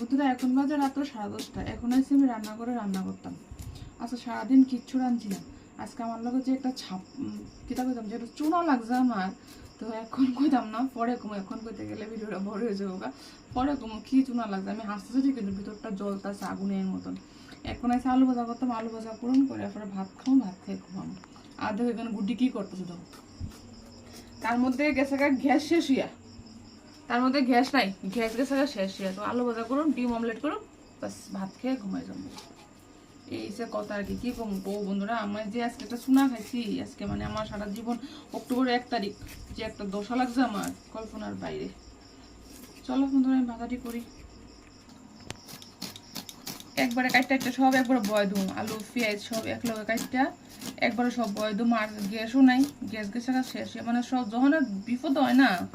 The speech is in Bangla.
বন্ধুরা এখন বাজে রাত্র 10:30। এখন এসে আমি রান্না করে রান্না করতাম। আচ্ছা সারাদিন কিচ্ছু রাঁধছি না। আজকে আমার লগে যে একটা কিতা কইতাম যে একটা চুনা লাগছে আমার, তো এখন কইতাম না, পরে কম। এখন কইতে গেলে ভিডিওটা বড় হয়ে যাবে। পরে কম কি চুনা লাগছে, আমি হাসতেছি কিন্তু ভিতরটা জ্বলতাছে আগুনের মতন। এখন এসে আলু ভাজা করতাম, আলু ভাজা করুন করে পরে ভাত খাও, ভাত খেয়ে ঘুমাবো। আর দেখো এখানে গুড্ডি কি করতেছে দেখো, তার মধ্যে গেছে গ্যাস শেষ হইয়া, তার মধ্যে গ্যাস নাই, গ্যাস গেছে শেষ হইয়া। তো আলু ভাজা করুন, ডিম অমলেট করুন, বাস ভাত খেয়ে ঘুমাই যাবো। এই যে কথা আর কি কম বউ বন্ধুরা। আমার যে আজকে একটা সোনা খাইছি, আজকে মানে আমার সারা জীবন অক্টোবর 1 তারিখ যে একটা দশা লাগছে আমার কল্পনার বাইরে। চলো বন্ধুরা আমি ভাজাটি করি। একবারে কাটটা সব একবারে বয় দুম, আলু পেঁয়াজ সব এক লগে কাটটা একবারে সব বয় দুম। আর গ্যাসও নাই, গ্যাস গেছে শেষ, মানে সব যখন বিপদ হয় না